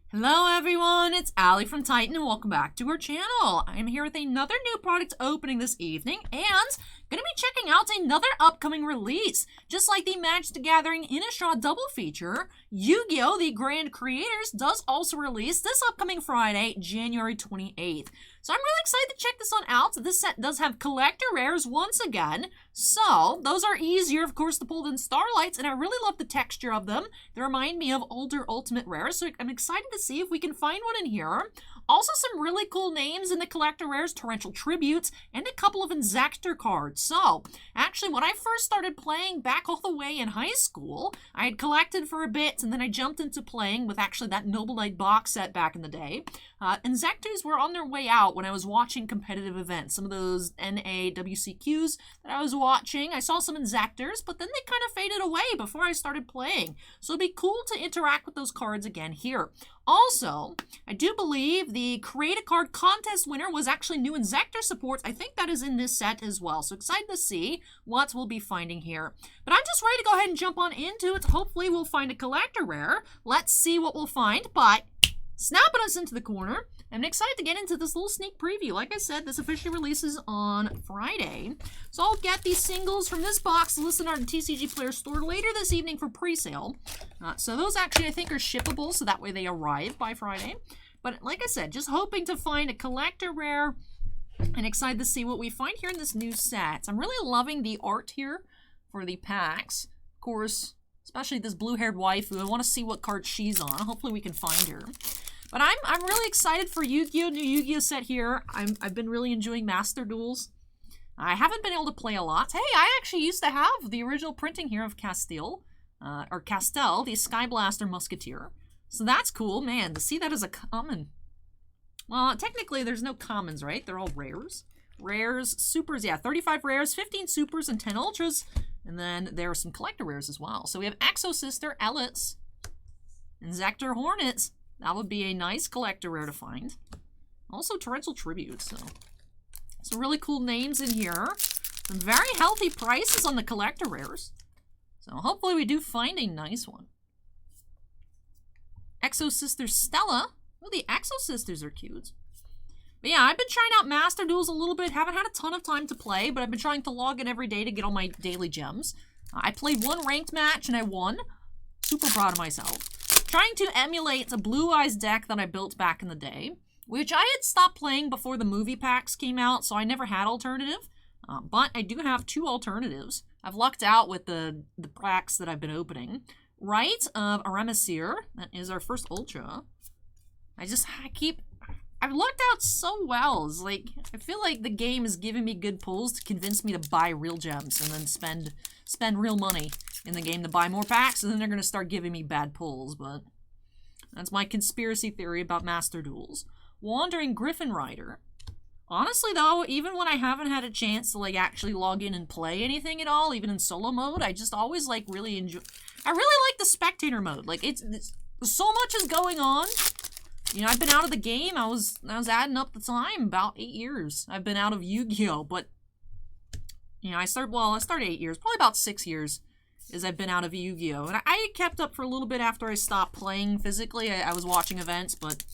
Hello everyone, it's Allie from Titan and welcome back to our channel. I'm here with another new product opening this evening and gonna be checking out another upcoming release. Just like the Magic the Gathering Innistrad double feature, Yu-Gi-Oh! The Grand Creators does also release this upcoming Friday, January 28th. So I'm really excited to check this one out. This set does have collector rares once again. So those are easier, of course, to pull than Starlights, and I really love the texture of them. They remind me of older Ultimate rares, so I'm excited to see if we can find one in here. Also some really cool names in the collector rares, Torrential Tributes, and a couple of Inzactor cards. So, actually, when I first started playing back all the way in high school, I had collected for a bit, and then I jumped into playing with actually that Noble Knight box set back in the day. Inzactors were on their way out when I was watching competitive events. Some of those NAWCQs that I was watching, I saw some Inzactors, but then they kind of faded away before I started playing. So it'd be cool to interact with those cards again here. Also, I do believe the Create a Card contest winner was actually new Inzactor support. I think that is in this set as well. So excited to see what we'll be finding here. But I'm just ready to go ahead and jump on into it. Hopefully we'll find a collector rare. Let's see what we'll find. But snapping us into the corner, I'm excited to get into this little sneak preview. Like I said, this officially releases on Friday. So I'll get these singles from this box listed on the TCG Player Store later this evening for pre-sale. So those actually I think are shippable, so that way they arrive by Friday. But like I said, just hoping to find a collector rare and excited to see what we find here in this new set. I'm really loving the art here for the packs. Of course, especially this blue-haired waifu. I want to see what card she's on. Hopefully we can find her. But I'm really excited for Yu-Gi-Oh! New Yu-Gi-Oh! Set here. I've been really enjoying Master Duels. I haven't been able to play a lot. Hey, I actually used to have the original printing here of Castel, the Sky Blaster Musketeer. So that's cool. Man, to see that as a common. Well, technically there's no commons, right? They're all rares. Rares, supers, yeah, 35 rares, 15 supers, and 10 ultras. And then there are some collector rares as well. So we have Exo Sister, Ellis, and Inzactor Hornets. That would be a nice collector rare to find. Also Torrential Tribute, so some really cool names in here. Some very healthy prices on the collector rares. So hopefully we do find a nice one. Exo Sister Stella. Oh, the Exo Sisters are cute. But yeah, I've been trying out Master Duels a little bit. Haven't had a ton of time to play, but I've been trying to log in every day to get all my daily gems. I played one ranked match and I won. Super proud of myself. Trying to emulate a Blue Eyes deck that I built back in the day, which I had stopped playing before the movie packs came out, so I never had alternative. But I do have two alternatives. I've lucked out with the packs that I've been opening. Rite of Aramesir, that is our first Ultra. I've lucked out so well. It's like, I feel like the game is giving me good pulls to convince me to buy real gems and then spend real money in the game to buy more packs, and then they're going to start giving me bad pulls, but that's my conspiracy theory about Master Duels. Wandering Griffin Rider. Honestly, though, even when I haven't had a chance to, like, actually log in and play anything at all, even in solo mode, I just always, like, really enjoy... I really like the spectator mode. Like, it's so much is going on. You know, I've been out of the game. I was adding up the time, about 8 years. I've been out of Yu-Gi-Oh! But, you know, I started 8 years, probably about 6 years. Is I've been out of Yu-Gi-Oh! And I kept up for a little bit after I stopped playing physically. I was watching events, but,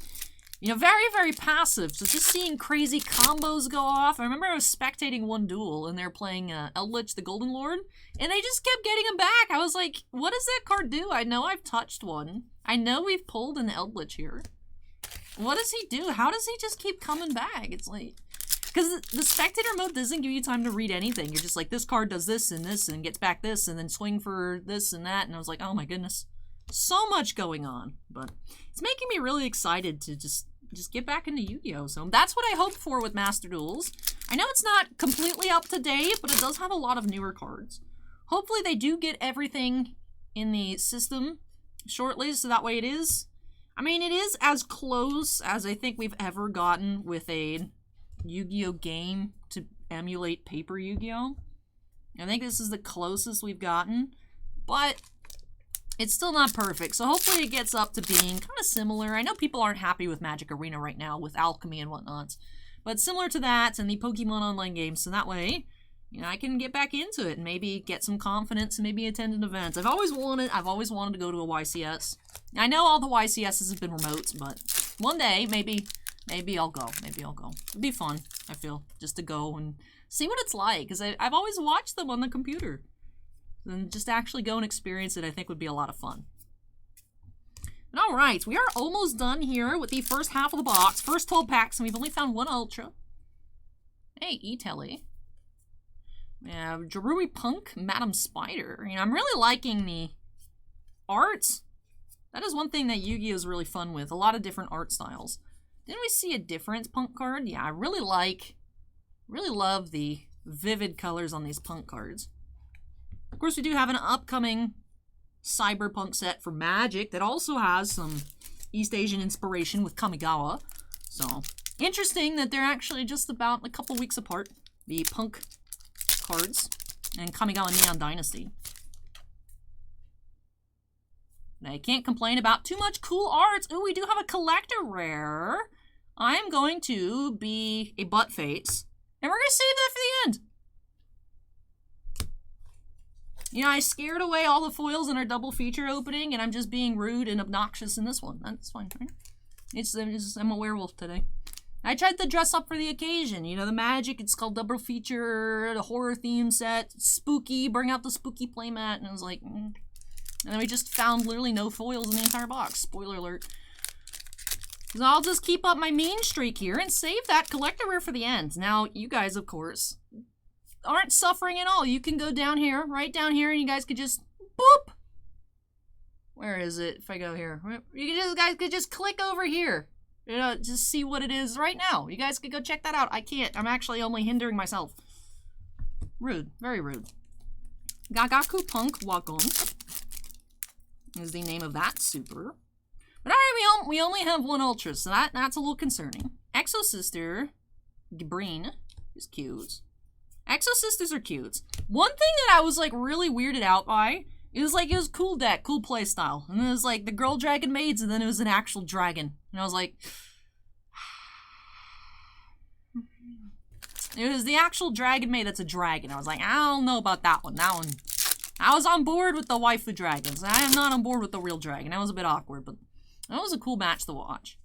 you know, very, very passive. So just seeing crazy combos go off. I remember I was spectating one duel, and they were playing Eldritch the Golden Lord, and they just kept getting him back. I was like, what does that card do? I know I've touched one. I know we've pulled an Eldritch here. What does he do? How does he just keep coming back? It's like... Because the spectator mode doesn't give you time to read anything. You're just like, this card does this and gets back this and then swing for this and that. And I was like, oh my goodness. So much going on. But it's making me really excited to just get back into Yu-Gi-Oh! So that's what I hope for with Master Duels. I know it's not completely up to date, but it does have a lot of newer cards. Hopefully they do get everything in the system shortly, so that way it is. I mean, it is as close as I think we've ever gotten with a Yu-Gi-Oh! Game to emulate paper Yu-Gi-Oh! I think this is the closest we've gotten, but it's still not perfect, so hopefully it gets up to being kind of similar. I know people aren't happy with Magic Arena right now with alchemy and whatnot, but similar to that and the Pokemon Online games, so that way, you know, I can get back into it and maybe get some confidence and maybe attend an event. I've always wanted to go to a YCS. I know all the YCSs have been remote, but one day, maybe I'll go. Maybe I'll go. It'd be fun, I feel, just to go and see what it's like, because I've always watched them on the computer. And just actually go and experience it, I think, would be a lot of fun. And all right, we are almost done here with the first half of the box. First 12 packs, and we've only found one Ultra. Hey, E-Telly. Yeah, Jarui Punk, Madam Spider. You know, I'm really liking the art. That is one thing that Yu-Gi-Oh! Is really fun with. A lot of different art styles. Didn't we see a different Punk card? Yeah, I really love the vivid colors on these Punk cards. Of course, we do have an upcoming Cyberpunk set for Magic that also has some East Asian inspiration with Kamigawa. So, interesting that they're actually just about a couple weeks apart. The Punk cards and Kamigawa Neon Dynasty. I can't complain about too much cool arts. Ooh, we do have a collector rare. I'm going to be a butt face. And we're going to save that for the end. You know, I scared away all the foils in our double feature opening, and I'm just being rude and obnoxious in this one. That's fine, right? I'm a werewolf today. I tried to dress up for the occasion. You know, the Magic, it's called double feature, the horror theme set, spooky, bring out the spooky playmat, and I was like, And then we just found literally no foils in the entire box. Spoiler alert. So I'll just keep up my mean streak here and save that collector rare for the end. Now, you guys, of course, aren't suffering at all. You can go down here, right down here, and you guys could just, boop! Where is it? If I go here. Guys could just click over here. You know, just see what it is right now. You guys could go check that out. I can't. I'm actually only hindering myself. Rude. Very rude. Gagaku Punk Wagon is the name of that super. But alright, we only have one Ultra, so that's a little concerning. Exo Sister Green is cute. Exo Sisters are cute. One thing that I was like really weirded out by, it was cool deck, cool playstyle. And it was like the girl dragon maids, and then it was an actual dragon. And I was like, it was the actual dragon maid that's a dragon. I was like, I don't know about that one. That one, I was on board with the waifu dragons. I am not on board with the real dragon. That was a bit awkward, but that was a cool match to watch.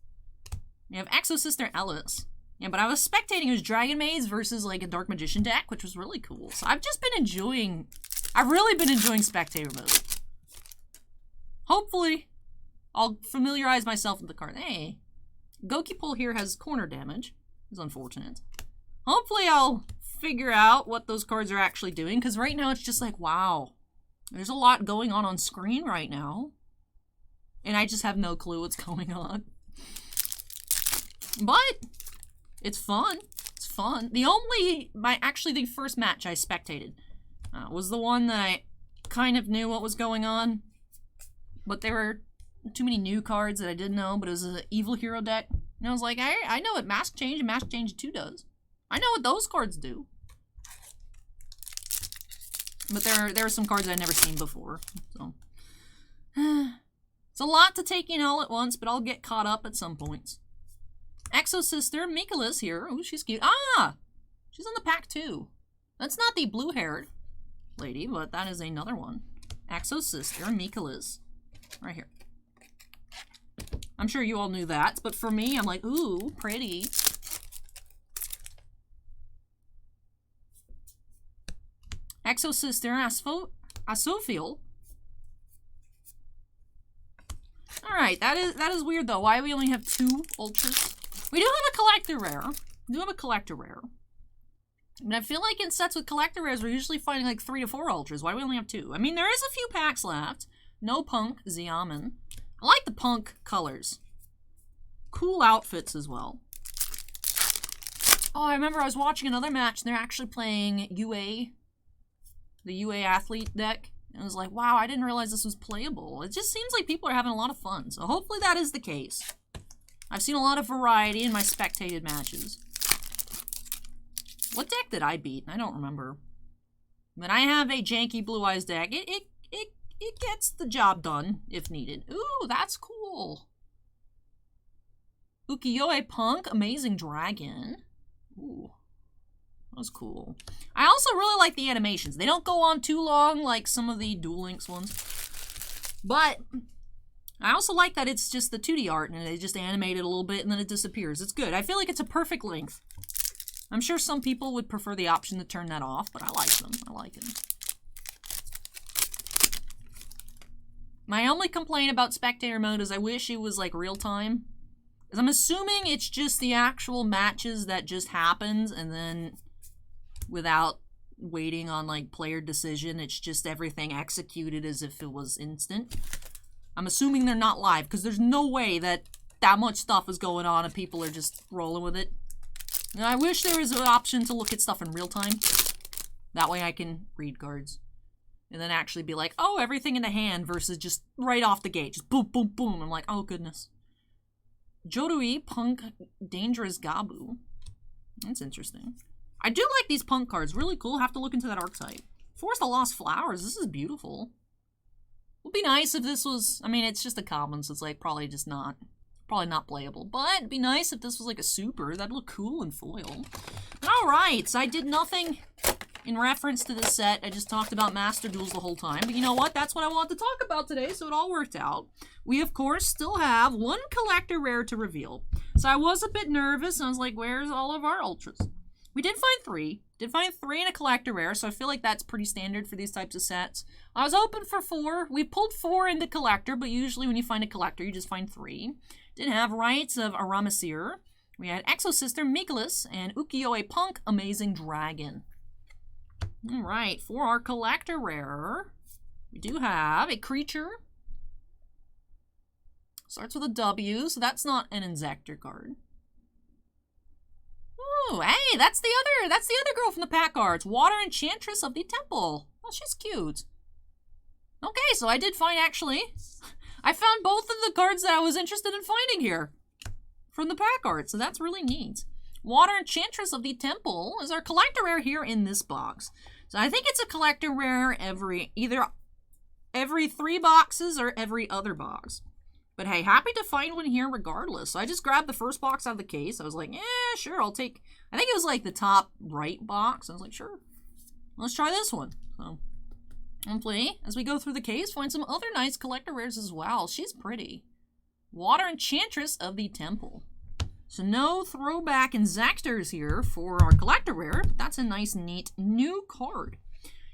We have Exo Sister Ellis. Yeah, but I was spectating it was Dragon Maids versus like a Dark Magician deck, which was really cool. So I've really been enjoying spectator mode. Hopefully, I'll familiarize myself with the card. Hey, Goki Pull here has corner damage. It's unfortunate. Hopefully I'll figure out what those cards are actually doing, because right now it's just like, wow. There's a lot going on screen right now. And I just have no clue what's going on. But it's fun. It's fun. Actually the first match I spectated was the one that I kind of knew what was going on. But there were too many new cards that I didn't know, but it was an Evil Hero deck. And I was like, I know what Mask Change and Mask Change 2 does. I know what those cards do. But there are some cards I've never seen before. So it's a lot to take in all at once, but I'll get caught up at some points. Exo Sister Mikula's here. Oh, she's cute. Ah! She's on the pack too. That's not the blue-haired lady, but that is another one. Exo Sister Mikula's. Right here. I'm sure you all knew that, but for me, I'm like, ooh, pretty. Exo Sister Asophiel. Alright, that is weird though. Why do we only have 2 ultras? We do have a collector rare. But I feel like in sets with collector rares, we're usually finding like 3 to 4 ultras. Why do we only have 2? I mean, there is a few packs left. No Punk, Xiamen. I like the Punk colors. Cool outfits as well. Oh, I remember I was watching another match, and they're actually playing UA. The UA athlete deck. And I was like, wow, I didn't realize this was playable. It just seems like people are having a lot of fun. So hopefully that is the case. I've seen a lot of variety in my spectated matches. What deck did I beat? I don't remember. But I have a janky Blue Eyes deck. It gets the job done if needed. Ooh, that's cool. Ukiyo-e Punk, Amazing Dragon. Ooh. That was cool. I also really like the animations. They don't go on too long like some of the Duel Links ones. But I also like that it's just the 2D art and they just animate it a little bit and then it disappears. It's good. I feel like it's a perfect length. I'm sure some people would prefer the option to turn that off, but I like them. I like them. My only complaint about spectator mode is I wish it was like real time. Because I'm assuming it's just the actual matches that just happens and then without waiting on like player decision, it's just everything executed as if it was instant. I'm assuming they're not live because there's no way that much stuff is going on and people are just rolling with it. And I wish there was an option to look at stuff in real time. That way I can read cards. And then actually be like, oh, everything in the hand versus just right off the gate. Just boom, boom, boom. I'm like, oh, goodness. Jodui Punk Dangerous Gabu. That's interesting. I do like these punk cards. Really cool. Have to look into that archetype. Force the Lost Flowers. This is beautiful. Would be nice if this was... I mean, it's just a common, so it's like probably not playable. But it'd be nice if this was like a super. That'd look cool in foil. Alright, so I did nothing in reference to this set. I just talked about Master Duels the whole time. But you know what? That's what I wanted to talk about today, so it all worked out. We, of course, still have one collector rare to reveal. So I was a bit nervous. I was like, where's all of our ultras? We did find three. Did find three in a collector rare, so I feel like that's pretty standard for these types of sets. I was hoping for 4. We pulled 4 into collector, but usually when you find a collector, you just find 3. Did have Rites of Aramasir. We had Exosister Mikolas and Ukiyo-e Punk Amazing Dragon. Alright, for our collector rare, we do have a creature. Starts with a W, so that's not an Inzektor card. Oh, hey, that's the other girl from the pack cards. Water Enchantress of the Temple. Oh, she's cute. Okay, so I did find, actually, I found both of the cards that I was interested in finding here from the pack art, so that's really neat. Water Enchantress of the Temple is our collector rare here in this box. So I think it's a collector rare either every 3 boxes or every other box. But hey, happy to find one here regardless. So I just grabbed the first box out of the case. I was like, sure, I'll take... I think it was like the top right box. I was like, sure, let's try this one. So hopefully, as we go through the case, find some other nice collector rares as well. She's pretty. Water Enchantress of the Temple. So no throwback Inzektors here for our collector rare, but that's a nice, neat new card.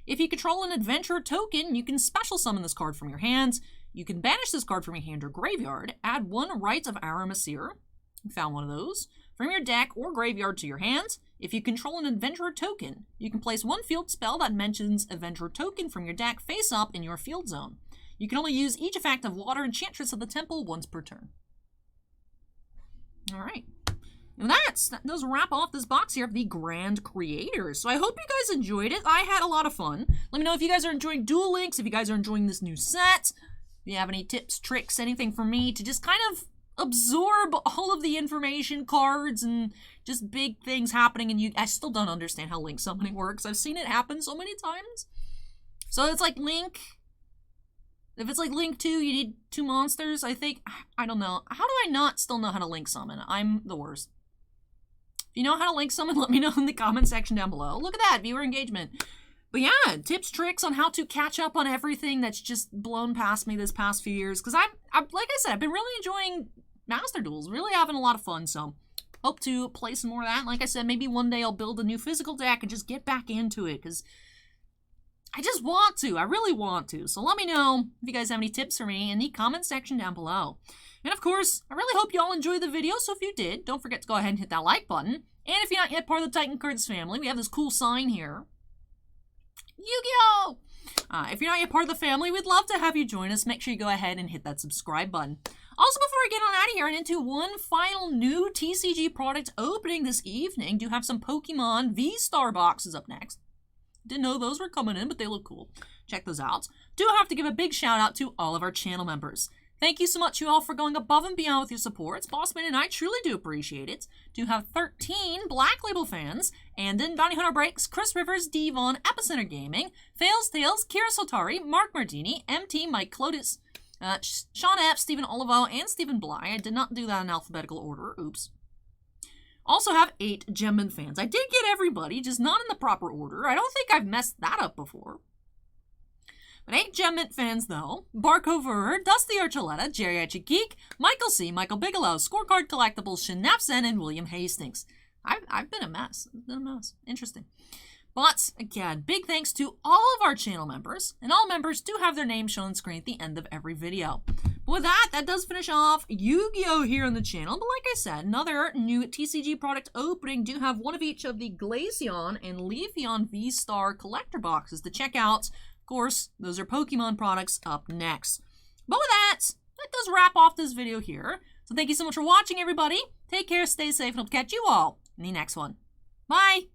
If you control an adventurer token, you can special summon this card from your hands. You can banish this card from your hand or graveyard. Add 1 Rites of Aramasir. Found one of those. From your deck or graveyard to your hand. If you control an adventurer token, you can place 1 field spell that mentions adventurer token from your deck face up in your field zone. You can only use each effect of Water Enchantress of the Temple once per turn. Alright. And that does wrap off this box here of the Grand Creators. So I hope you guys enjoyed it. I had a lot of fun. Let me know if you guys are enjoying Duel Links, if you guys are enjoying this new set. If you have any tips, tricks, anything for me to just kind of absorb all of the information, cards, and just big things happening, and I still don't understand how Link summoning works. I've seen it happen so many times. So it's like Link. If it's like Link 2, you need 2 monsters, I think. I don't know. How do I not still know how to Link summon? I'm the worst. If you know how to Link summon, let me know in the comment section down below. Look at that, viewer engagement. But yeah, tips, tricks on how to catch up on everything that's just blown past me this past few years. Because I'm like I said, I've been really enjoying Master Duels. Really having a lot of fun, so hope to play some more of that. Like I said, maybe one day I'll build a new physical deck and just get back into it. Because I just want to. I really want to. So let me know if you guys have any tips for me in the comment section down below. And of course, I really hope you all enjoyed the video. So if you did, don't forget to go ahead and hit that like button. And if you're not yet part of the Titan Cards family, we have this cool sign here. Yu-Gi-Oh! If you're not yet part of the family, we'd love to have you join us. Make sure you go ahead and hit that subscribe button. Also, before I get on out of here and into one final new TCG product opening this evening, do have some Pokemon V-Star boxes up next. Didn't know those were coming in, but they look cool. Check those out. Do have to give a big shout out to all of our channel members. Thank you so much, you all, for going above and beyond with your support. Bossman and I truly do appreciate it. Do have 13 Black Label fans, and then Bounty Hunter Breaks, Chris Rivers, Devon, Epicenter Gaming, Fails Tales, Kira Sotari, Mark Martini, MT, Mike Clotis, Sean Epps, Stephen Olivo, and Stephen Bly. I did not do that in alphabetical order. Oops. Also have 8 Gemmon fans. I did get everybody, just not in the proper order. I don't think I've messed that up before. But 8 Gemmon fans, though. Barkover, Dusty Archuleta, Geriatric Geek, Michael C., Michael Bigelow, Scorecard Collectibles, Shinapsen, and William Hastings. I've been a mess. I've been a mess. Interesting. But, again, big thanks to all of our channel members, and all members do have their names shown on screen at the end of every video. But with that does finish off Yu-Gi-Oh! Here on the channel. But like I said, another new TCG product opening. Do have one of each of the Glaceon and Leafeon V-Star collector boxes to check out. Of course, those are Pokemon products up next. But with that does wrap off this video here. So thank you so much for watching, everybody. Take care, stay safe, and I'll catch you all in the next one. Bye!